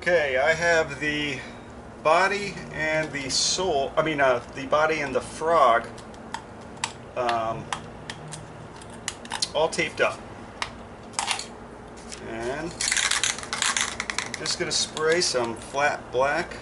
Okay, I have the body and the sole, the body and the frog all taped up. And I'm just going to spray some flat black.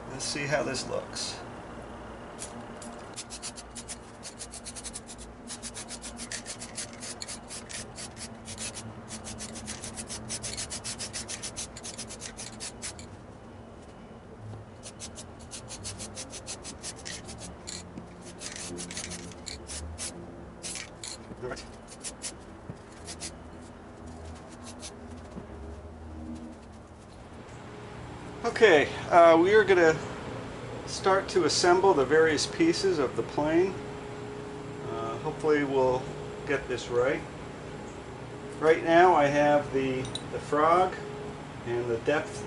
Let's see how this looks. Right. Okay, we are going to start to assemble the various pieces of the plane. Hopefully we'll get this right. Right now I have the frog and the depth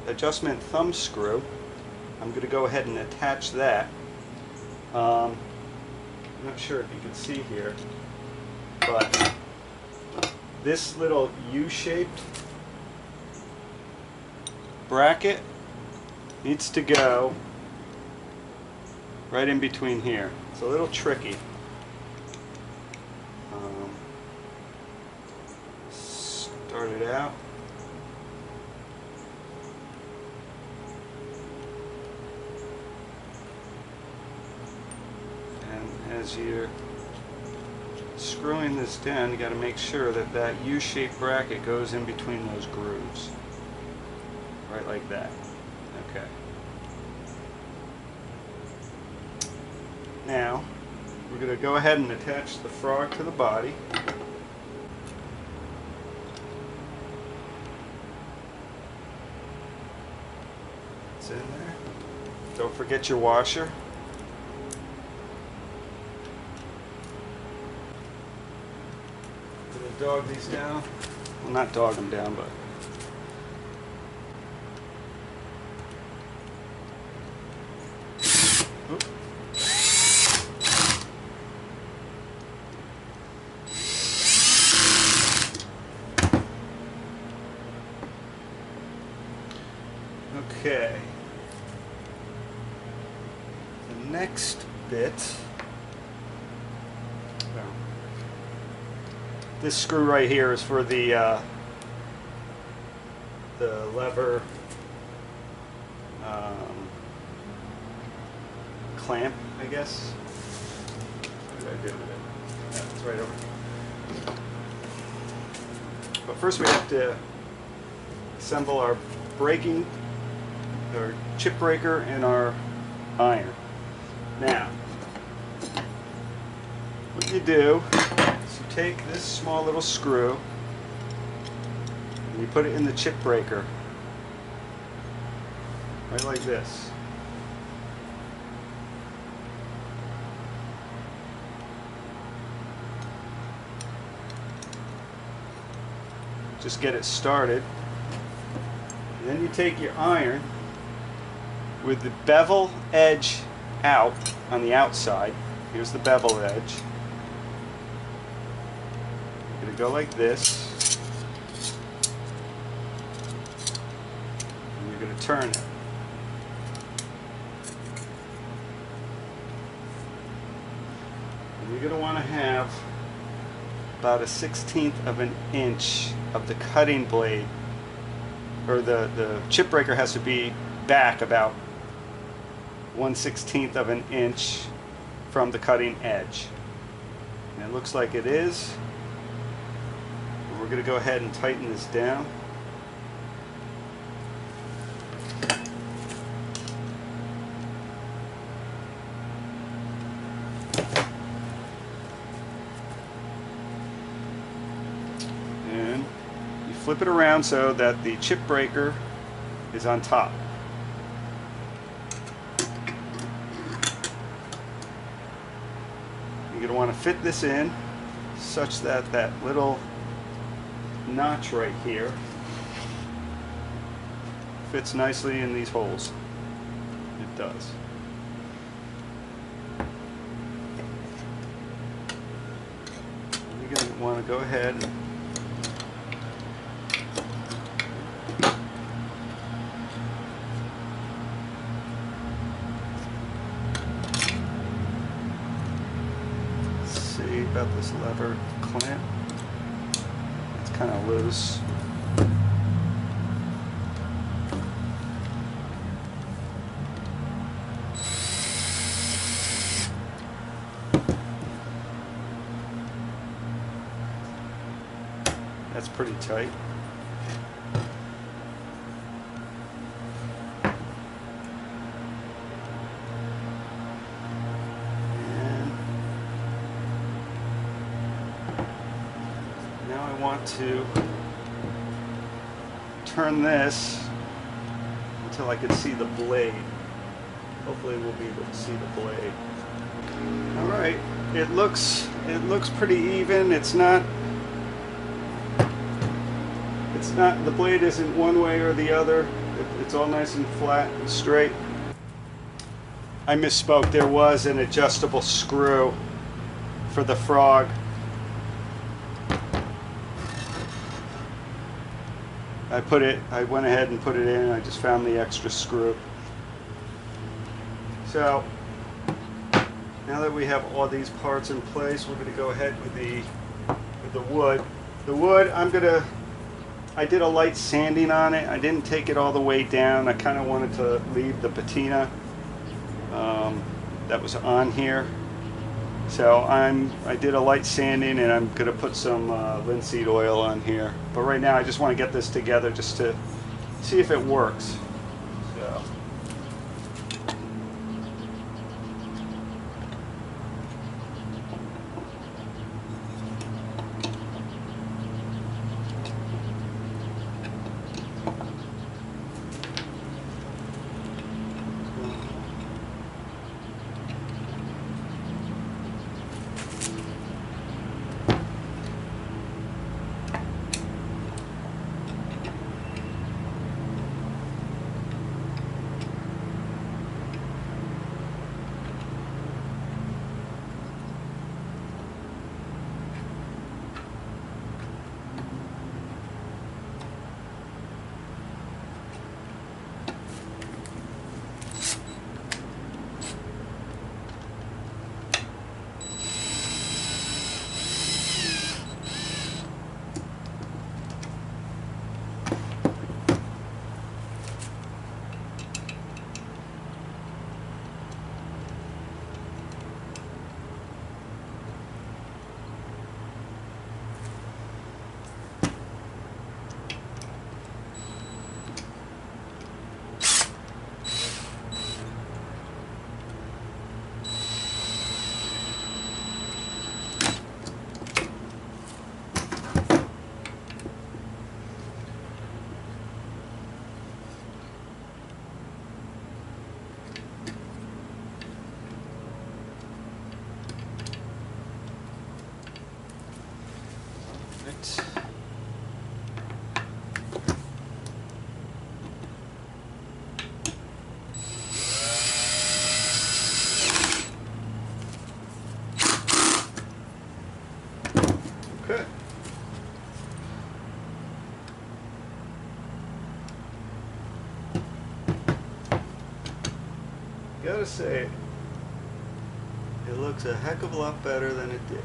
adjustment thumb screw. I'm going to go ahead and attach that. I'm not sure if you can see here, but this little U-shaped bracket needs to go right in between here. It's a little tricky. Start it out. And as you're screwing this down, you got to make sure that that U-shaped bracket goes in between those grooves. Right like that. Okay. Now, we're going to go ahead and attach the frog to the body. It's in there. Don't forget your washer. I'm going to dog these down. Well, not dog them down, but okay. The next bit, well, this screw right here is for the lever clamp, I guess. What did I do with it? Yeah, it's right over here. But first we have to assemble our chip breaker and our iron. Now, what you do is you take this small little screw and you put it in the chip breaker, right like this. Just get it started. And then you take your iron with the bevel edge out on the outside. Here's the bevel edge. You're going to go like this. And you're going to turn it. And you're going to want to have about 1/16 of an inch of the cutting blade, or the chip breaker has to be back about 1/16 of an inch from the cutting edge. And it looks like it is. And we're going to go ahead and tighten this down. And you flip it around so that the chip breaker is on top. You're going to want to fit this in such that that little notch right here fits nicely in these holes. It does. You're going to want to go ahead and about this lever clamp. It's kind of loose. That's pretty tight. And now I want to turn this until I can see the blade. Hopefully we'll be able to see the blade. All right, it looks pretty even. It's not, the blade isn't one way or the other. It's all nice and flat and straight. I misspoke. There was an adjustable screw for the frog. I went ahead and put it in. I just found the extra screw. So now that we have all these parts in place, we're going to go ahead with the wood. The wood, I did a light sanding on it. I didn't take it all the way down. I kind of wanted to leave the patina that was on here. So I did a light sanding, and I'm going to put some linseed oil on here. But right now I just want to get this together just to see if it works. So. Okay. Gotta say, it looks a heck of a lot better than it did.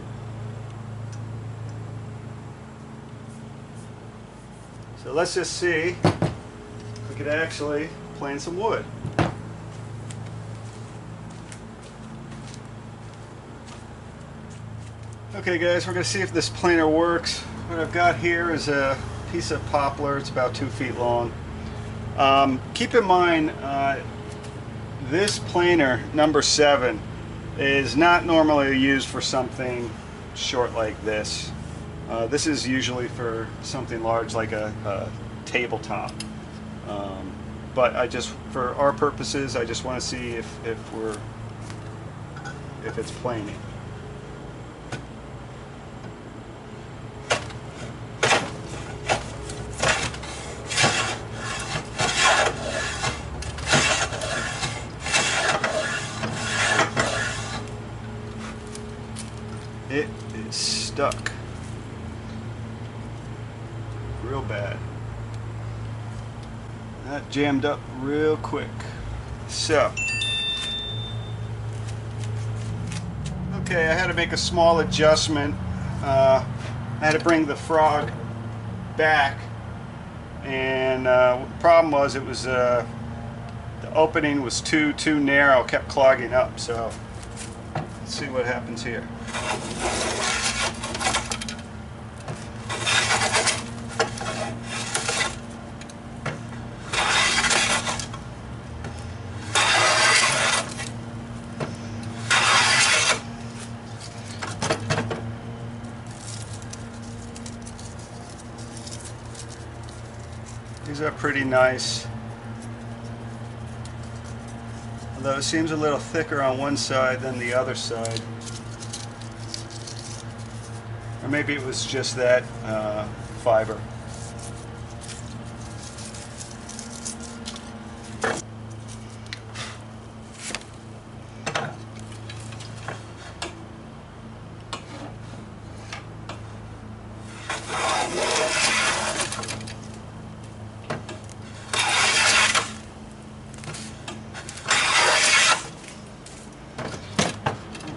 So let's just see if we could actually plane some wood. Okay guys, we're going to see if this planer works. What I've got here is a piece of poplar. It's about 2 feet long. Keep in mind, this planer, number 7, is not normally used for something short like this. This is usually for something large like a tabletop. But for our purposes, I just want to see if it's planing. It is stuck real bad. That jammed up real quick. So, Okay, I had to make a small adjustment. I had to bring the frog back, and the problem was it was the opening was too narrow, kept clogging up. So let's see what happens here. These are pretty nice, although it seems a little thicker on one side than the other side. Or maybe it was just that fiber.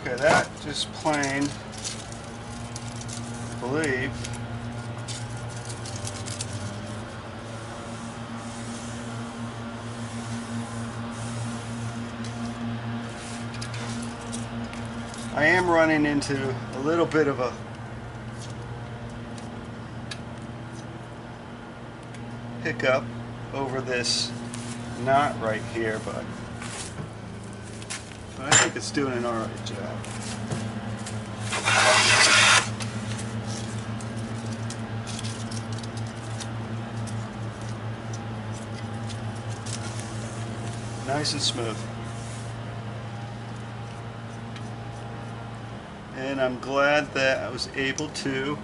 Okay, that just plain, I believe. I am running into a little bit of a hiccup over this knot right here, but I think it's doing an alright job. Nice and smooth. And I'm glad that I was able to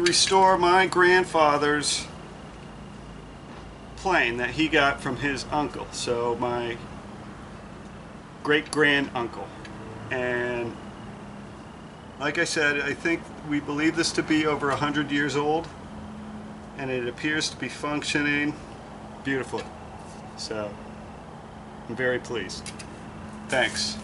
restore my grandfather's plane that he got from his uncle, so my great-grand-uncle. And like I said, I think we believe this to be over 100 years old, and it appears to be functioning beautifully. So I'm very pleased. Thanks.